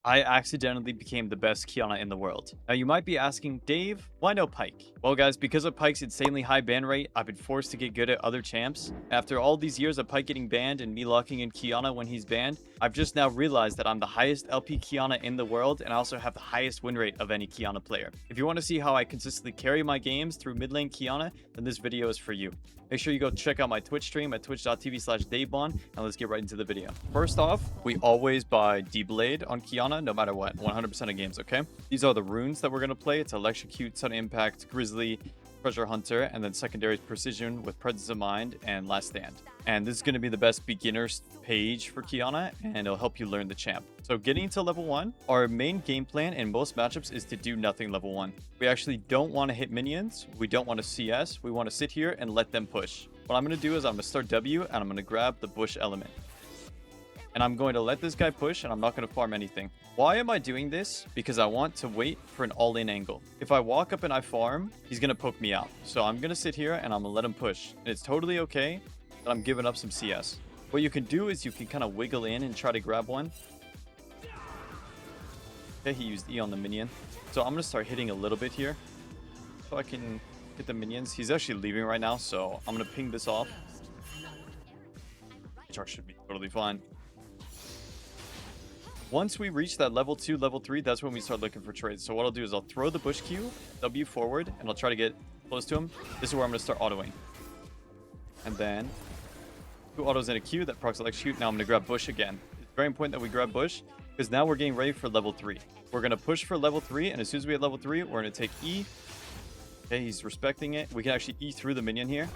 I accidentally became the best Qiyana in the world. Now you might be asking, Dave, why no Pike? Well guys, because of Pike's insanely high ban rate, I've been forced to get good at other champs. After all these years of Pike getting banned and me locking in Qiyana when he's banned, I've just now realized that I'm the highest LP Qiyana in the world and I also have the highest win rate of any Qiyana player. If you want to see how I consistently carry my games through mid lane Qiyana, then this video is for you. Make sure you go check out my Twitch stream at twitch.tv/Davemon, and let's get right into the video. First off, we always buy D-Blade on Qiyana, no matter what, 100% of games, okay? These are the runes that we're going to play. It's Electrocute, Sudden Impact, Grizzly, Treasure Hunter, and then secondary is Precision with Presence of Mind and Last Stand. And this is going to be the best beginner's page for Qiyana, and it'll help you learn the champ. So getting to level 1, our main game plan in most matchups is to do nothing level 1. We actually don't want to hit minions. We don't want to CS. We want to sit here and let them push. What I'm going to do is I'm going to start W, and I'm going to grab the bush element. And I'm going to let this guy push, and I'm not going to farm anything. Why am I doing this? Because I want to wait for an all-in angle. If I walk up and I farm, he's going to poke me out. So I'm going to sit here, and I'm going to let him push. And it's totally okay that I'm giving up some CS. What you can do is you can kind of wiggle in and try to grab one. Okay, he used E on the minion. So I'm going to start hitting a little bit here so I can hit the minions. He's actually leaving right now, so I'm going to ping this off. Charge should be totally fine. Once we reach that level 2, level 3, that's when we start looking for trades. So what I'll do is I'll throw the bush Q, W forward, and I'll try to get close to him. This is where I'm going to start autoing. And then 2 autos in a Q, that procs Electrocute. Now I'm going to grab bush again. It's very important that we grab bush, because now we're getting ready for level 3. We're going to push for level 3, and as soon as we hit level 3, we're going to take E. Okay, he's respecting it. We can actually E through the minion here.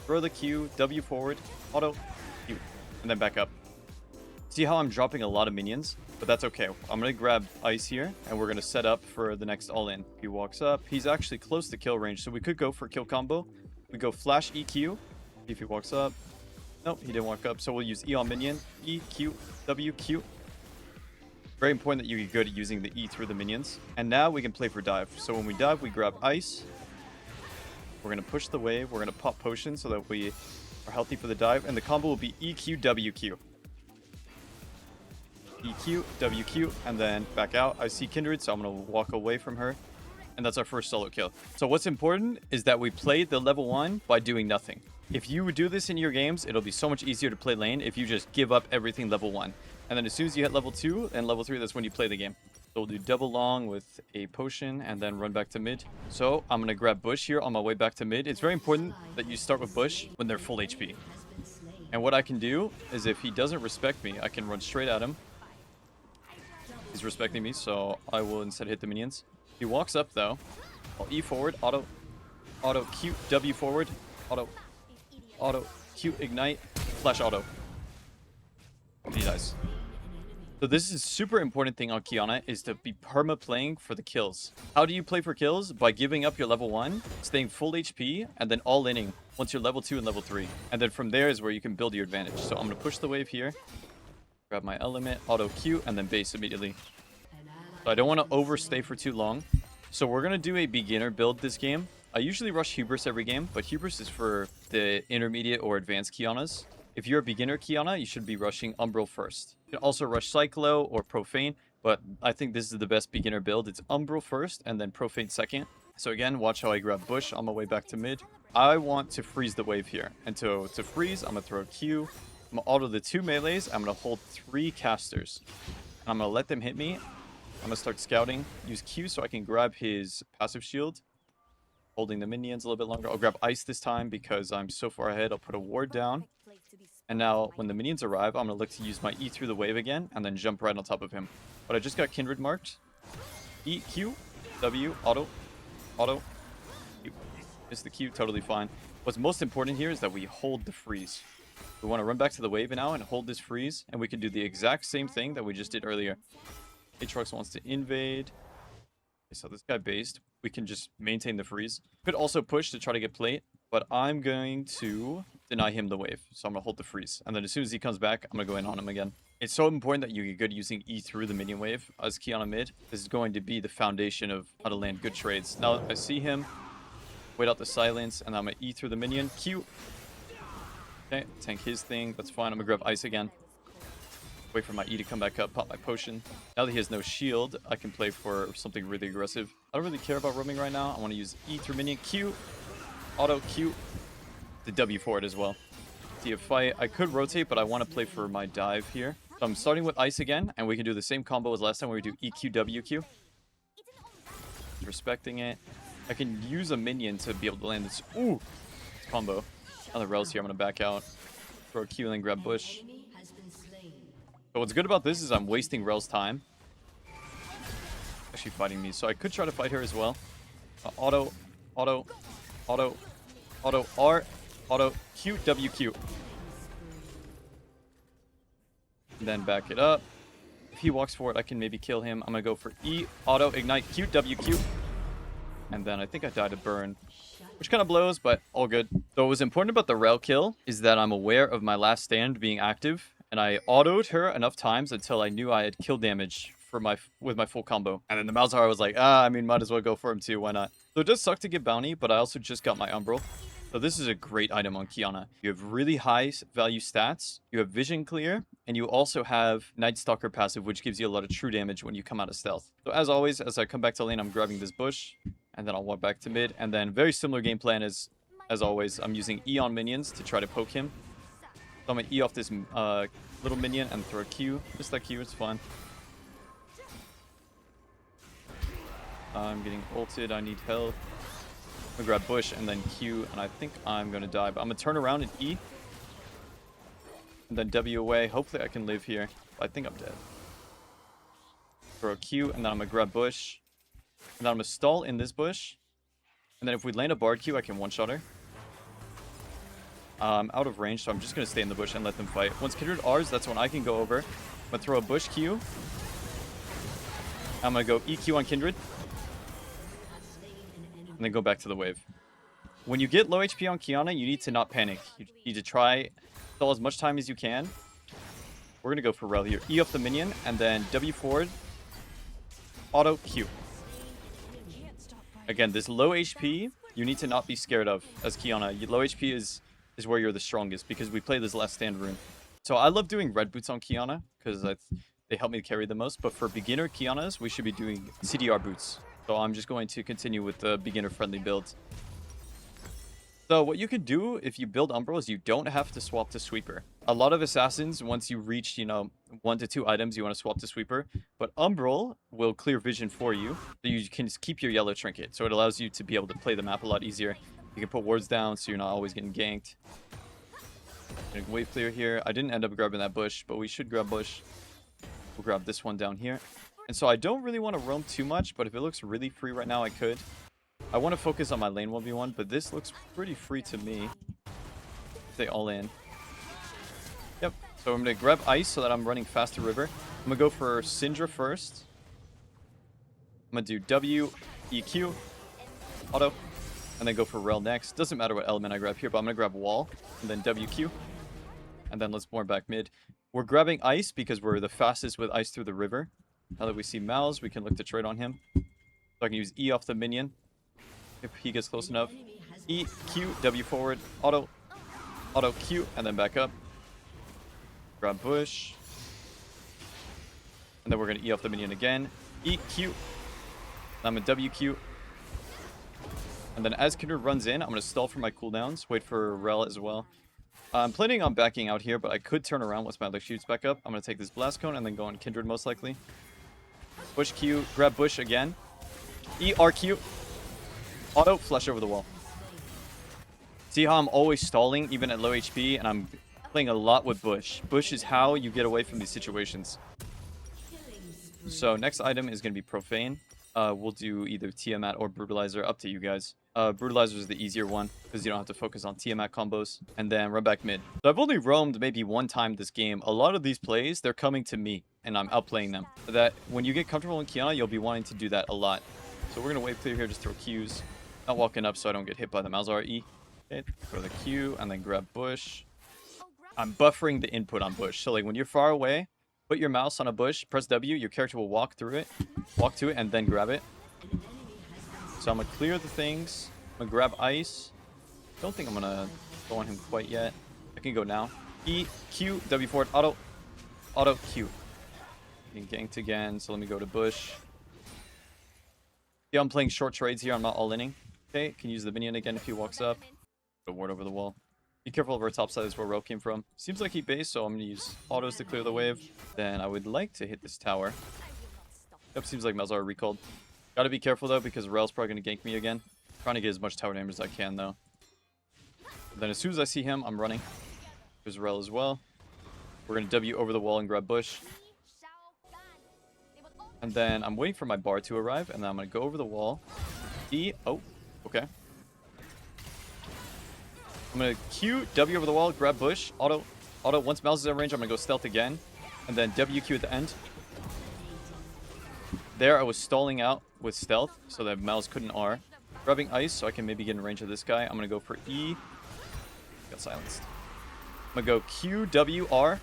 Throw the Q, W forward, auto, Q, and then back up. See how I'm dropping a lot of minions? But that's okay. I'm going to grab Ice here, and we're going to set up for the next all-in. He walks up. He's actually close to kill range, so we could go for kill combo. We go flash EQ. If he walks up. Nope, he didn't walk up, so we'll use E on minion. E, Q, W, Q. Very important that you get good at using the E through the minions. And now we can play for dive. So when we dive, we grab Ice. We're going to push the wave. We're going to pop potion so that we are healthy for the dive. And the combo will be EQ, WQ. EQ, WQ, and then back out. I see Kindred, so I'm going to walk away from her. And that's our first solo kill. So what's important is that we play the level 1 by doing nothing. If you would do this in your games, it'll be so much easier to play lane if you just give up everything level 1. And then as soon as you hit level 2 and level 3, that's when you play the game. So we'll do double long with a potion and then run back to mid. So I'm going to grab bush here on my way back to mid. It's very important that you start with bush when they're full HP. And what I can do is if he doesn't respect me, I can run straight at him. He's respecting me, so I will instead hit the minions. He walks up though. I'll E forward, auto, Q, W forward, auto, Q, ignite, flash auto. And he dies. So this is super important thing on Qiyana is to be perma playing for the kills. How do you play for kills? By giving up your level 1, staying full HP, and then all-inning once you're level 2 and level 3. And then from there is where you can build your advantage. So I'm going to push the wave here. Grab my element, auto Q, and then base immediately. So I don't want to overstay for too long. So we're going to do a beginner build this game. I usually rush Hubris every game, but Hubris is for the intermediate or advanced Qiyanas. If you're a beginner Qiyana, you should be rushing Umbral first. You can also rush Cyclo or Profane, but I think this is the best beginner build. It's Umbral first and then Profane second. So again, watch how I grab Bush on my way back to mid. I want to freeze the wave here. And to freeze, I'm going to throw a Q. I'm going to auto the 2 melees. I'm going to hold 3 casters. And I'm going to let them hit me. I'm going to start scouting. Use Q so I can grab his passive shield. Holding the minions a little bit longer. I'll grab Ice this time because I'm so far ahead. I'll put a ward down. And now when the minions arrive, I'm going to look to use my E through the wave again. And then jump right on top of him. But I just got Kindred marked. E, Q, W, auto, Q. Missed the Q, totally fine. What's most important here is that we hold the freeze. We want to run back to the wave now and hold this freeze. And we can do the exact same thing that we just did earlier. Aatrox wants to invade. Okay, so this guy based. We can just maintain the freeze. Could also push to try to get plate. But I'm going to deny him the wave. So I'm going to hold the freeze. And then as soon as he comes back, I'm going to go in on him again. It's so important that you get good using E through the minion wave. As Qiyana mid, this is going to be the foundation of how to land good trades. Now I see him. Wait out the silence. And I'm going to E through the minion. Q. Okay, tank his thing. That's fine. I'm going to grab Ice again. Wait for my E to come back up, pop my potion. Now that he has no shield, I can play for something really aggressive. I don't really care about roaming right now. I want to use E through minion, Q, auto, Q, the W for it as well. See a fight. I could rotate, but I want to play for my dive here. So I'm starting with ice again, and we can do the same combo as last time where we do EQ, WQ. Respecting it. I can use a minion to be able to land this. Ooh! Combo. On the rails here, I'm going to back out. Throw a Q and then grab bush. But what's good about this is I'm wasting Rel's time. Actually fighting me, so I could try to fight her as well. Auto, auto, auto, auto, R, auto, Q, W, Q. And then back it up. If he walks for it, I can maybe kill him. I'm going to go for E, auto, ignite, Q, W, Q. And then I think I died to burn, which kind of blows, but all good. So what was important about the Rel kill is that I'm aware of my last stand being active. And I autoed her enough times until I knew I had kill damage for with my full combo. And then the Malzahar was like, I mean, might as well go for him too, why not? So it does suck to get bounty, but I also just got my Umbral. So this is a great item on Qiyana. You have really high value stats, you have vision clear, and you also have Night Stalker passive, which gives you a lot of true damage when you come out of stealth. So as always, as I come back to lane, I'm grabbing this bush, and then I'll walk back to mid, and then very similar game plan as always. I'm using E on minions to try to poke him. So I'm going to E off this little minion and throw a Q. Just that Q, it's fine. I'm getting ulted, I need help. I'm going to grab bush and then Q, and I think I'm going to die. But I'm going to turn around and E. And then W away. Hopefully I can live here. But I think I'm dead. Throw a Q, and then I'm going to grab bush. And then I'm going to stall in this bush. And then if we land a Bard Q, I can one-shot her. I'm out of range, so I'm just going to stay in the bush and let them fight. Once Kindred R's, that's when I can go over. I'm going to throw a bush Q. I'm going to go EQ on Kindred. And then go back to the wave. When you get low HP on Qiyana, you need to not panic. You need to try stall as much time as you can. We're going to go for Rel here. E off the minion, and then W forward. Auto Q. Again, this low HP, you need to not be scared of as Qiyana. Low HP is where you're the strongest because we play this last stand rune. So I love doing red boots on Qiyana because they help me carry the most. But for beginner Qiyanas, we should be doing CDR boots. So I'm just going to continue with the beginner-friendly build. So what you can do if you build Umbral is you don't have to swap to Sweeper. A lot of assassins, once you reach, 1 to 2 items, you want to swap to Sweeper. But Umbral will clear vision for you, so you can just keep your yellow trinket. So it allows you to be able to play the map a lot easier. You can put wards down so you're not always getting ganked. Getting wave clear here. I didn't end up grabbing that bush, but we should grab bush. We'll grab this one down here. And so I don't really want to roam too much, but if it looks really free right now, I could. I want to focus on my lane 1v1, but this looks pretty free to me. Stay all in. Yep. So I'm going to grab ice so that I'm running fast to river. I'm going to go for Syndra first. I'm going to do W, EQ, auto, and then go for Rel next. Doesn't matter what element I grab here, but I'm going to grab wall, and then WQ. And then let's more back mid. We're grabbing ice because we're the fastest with ice through the river. Now that we see Mal's, we can look to trade on him. So I can use E off the minion if he gets close enough. E, Q, W forward, auto, Q, and then back up. Grab bush. And then we're going to E off the minion again. E, Q. I'm going to WQ. And then as Kindred runs in, I'm going to stall for my cooldowns. Wait for Rel as well. I'm planning on backing out here, but I could turn around once my other shoots back up. I'm going to take this Blast Cone and then go on Kindred most likely. Bush Q, grab bush again. E, RQ. Auto, flush over the wall. See how I'm always stalling even at low HP, and I'm playing a lot with bush. Bush is how you get away from these situations. So next item is going to be Profane. We'll do either Tiamat or Brutalizer, up to you guys. Brutalizer is the easier one because you don't have to focus on Tiamat combos. And then run back mid. So I've only roamed maybe one time this game. A lot of these plays, they're coming to me and I'm outplaying them. So that when you get comfortable in Qiyana, you'll be wanting to do that a lot. So we're going to wave clear here, just throw Qs. Not walking up so I don't get hit by the Malzahar E. Okay, throw the Q and then grab bush. I'm buffering the input on bush. So like when you're far away, put your mouse on a bush, press W, your character will walk through it, walk to it, and then grab it. So I'm going to clear the things. I'm going to grab ice. Don't think I'm going to go on him quite yet. I can go now. E, Q, W forward, auto. auto, Q. Getting ganked again, so let me go to bush. Yeah, I'm playing short trades here. I'm not all-inning. Okay, can use the minion again if he walks up. Put a ward over the wall. Be careful of our top side. That's where Rel came from. Seems like he based, so I'm going to use autos to clear the wave. Then I would like to hit this tower. Yep, seems like Malzahar recalled. Gotta be careful, though, because Rel's probably going to gank me again. Trying to get as much tower damage as I can, though. Then as soon as I see him, I'm running. There's Rel as well. We're going to W over the wall and grab bush. And then I'm waiting for my bar to arrive, and then I'm going to go over the wall. E. Oh, okay. I'm going to Q, W over the wall, grab bush, auto. Once Malz is in range, I'm going to go stealth again. And then WQ at the end. There, I was stalling out with stealth, so that Malz couldn't R. Grabbing ice, so I can maybe get in range of this guy. I'm going to go for E. Got silenced. I'm going to go Q, W, R.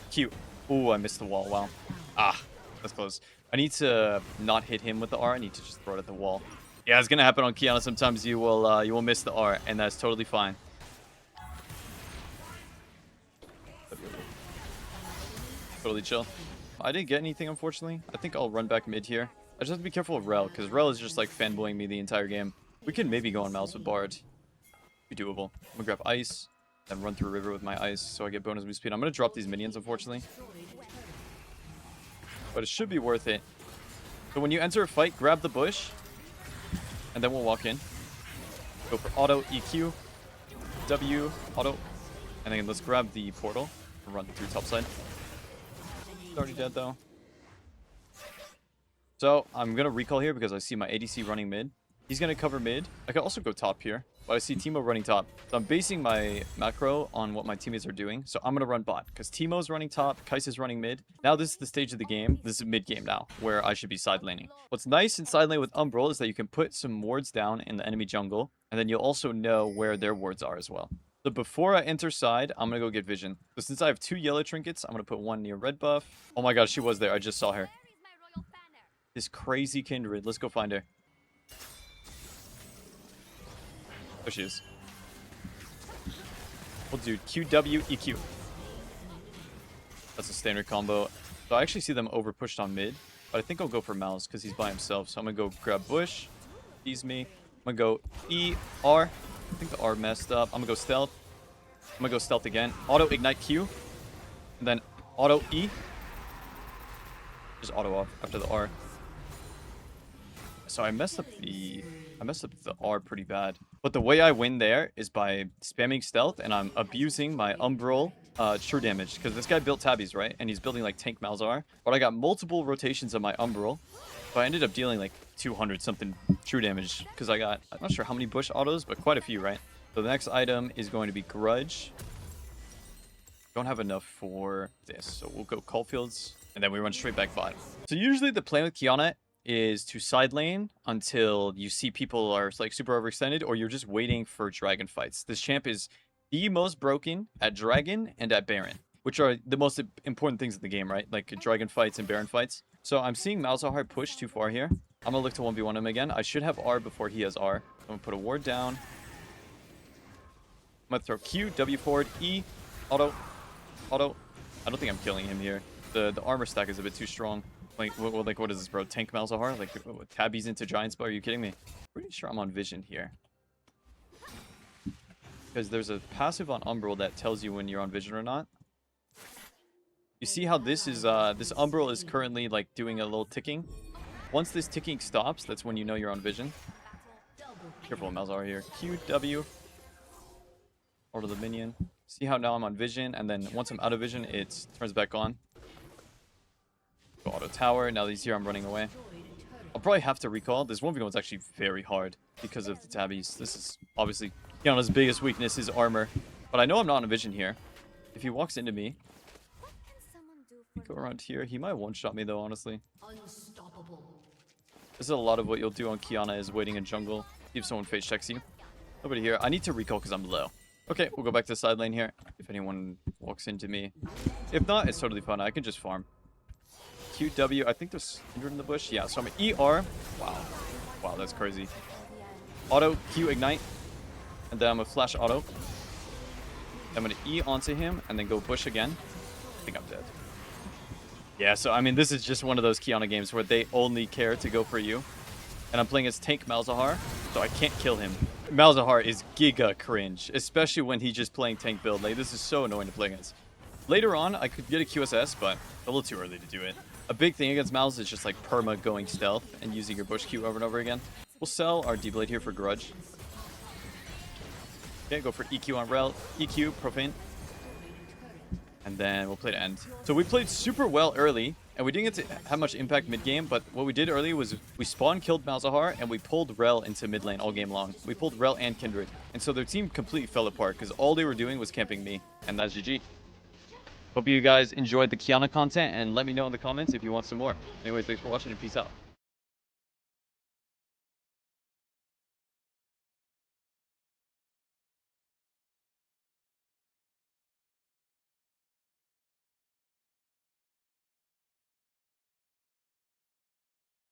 Q. Ooh, I missed the wall. Wow. Ah. That's close. I need to not hit him with the R. I need to just throw it at the wall. Yeah, it's gonna happen on Qiyana. Sometimes you will miss the R, and that's totally fine. Totally chill. I didn't get anything, unfortunately. I think I'll run back mid here. I just have to be careful of Rel, because Rel is just like fanboying me the entire game. We can maybe go on Malz with Bard. Be doable. I'm gonna grab ice, then run through river with my ice, so I get bonus move speed. I'm gonna drop these minions, unfortunately. But it should be worth it. So when you enter a fight, grab the bush. And then we'll walk in. Go for auto, EQ, W, auto. And then let's grab the portal and run through top side. He's already dead though. So I'm going to recall here because I see my ADC running mid. He's going to cover mid. I could also go top here. But I see Teemo running top. So I'm basing my macro on what my teammates are doing. So I'm going to run bot. Because Teemo's running top. Kais is running mid. Now this is the stage of the game. This is mid game now. Where I should be side laning. What's nice in side lane with Umbral is that you can put some wards down in the enemy jungle. And then you'll also know where their wards are as well. So before I enter side, I'm going to go get vision. So since I have 2 yellow trinkets, I'm going to put 1 near red buff. Oh my god, she was there. I just saw her. This crazy Kindred. Let's go find her. Oh, she is. We'll do QW, EQ. That's a standard combo. So I actually see them over pushed on mid. But I think I'll go for Malz because he's by himself. So I'm going to go grab bush. Tease me. I'm going to go E, R. I think the R messed up. I'm going to go stealth. I'm going to go stealth again. Auto ignite Q. And then auto E. Just auto off after the R. So I messed up the R pretty bad. But the way I win there is by spamming stealth, and I'm abusing my Umbral true damage. Because this guy built tabbies, right? And he's building like tank Malzahar. But I got multiple rotations of my Umbral. So I ended up dealing like 200 something true damage. Because I got, I'm not sure how many bush autos, but quite a few, right? So the next item is going to be Grudge. Don't have enough for this. So we'll go Caulfields. And then we run straight back bot. So usually the plan with Qiyana is to side lane until you see people are like super overextended, or you're just waiting for dragon fights. This champ is the most broken at dragon and at baron, which are the most important things in the game, right? Like dragon fights and baron fights. So I'm seeing Malzahar push too far here. I'm gonna look to 1v1 him again. I should have R before he has R. I'm gonna put a ward down. I'm gonna throw Q, W forward, E, auto. I don't think I'm killing him here. The armor stack is a bit too strong. Like what is this, bro? Tank Malzahar? Like, tabbies into Giant Spell? Are you kidding me? Pretty sure I'm on vision here. Because there's a passive on Umbral that tells you when you're on vision or not. You see how this is, this Umbral is currently, like, doing a little ticking? Once this ticking stops, that's when you know you're on vision. Careful of Malzahar here. Q, W. Order the minion. See how now I'm on vision, and then once I'm out of vision, it turns back on. Go auto tower. Now that he's here, I'm running away. I'll probably have to recall. This 1v1 is actually very hard because of the tabbies. This is obviously Qiyana's biggest weakness, his armor. But I know I'm not on vision here. If he walks into me, go around here. He might one-shot me though, honestly. This is a lot of what you'll do on Qiyana is waiting in jungle. See if someone face checks you. Nobody here. I need to recall because I'm low. Okay, we'll go back to the side lane here. If anyone walks into me. If not, it's totally fine. I can just farm. QW, I think there's 100 in the bush. Yeah, so I'm ER. Wow, that's crazy. Auto, Q, ignite. And then I'm going to flash auto. I'm going to E onto him and then go bush again. I think I'm dead. Yeah, so I mean, this is just one of those Qiyana games where they only care to go for you. And I'm playing as tank Malzahar, so I can't kill him. Malzahar is giga cringe, especially when he's just playing tank build. Like, this is so annoying to play against. Later on, I could get a QSS, but a little too early to do it. A big thing against Malz is just like perma going stealth and using your bush Q over and over again. We'll sell our D-Blade here for Grudge. Okay, go for EQ on Rel, EQ, Profane. And then we'll play to end. So we played super well early, and we didn't get to have much impact mid-game, but what we did early was we spawn-killed Malzahar, and we pulled Rel into mid lane all game long. We pulled Rel and Kindred, and so their team completely fell apart, because all they were doing was camping me, and that's GG. Hope you guys enjoyed the Qiyana content, and let me know in the comments if you want some more. Anyways, thanks for watching, and peace out.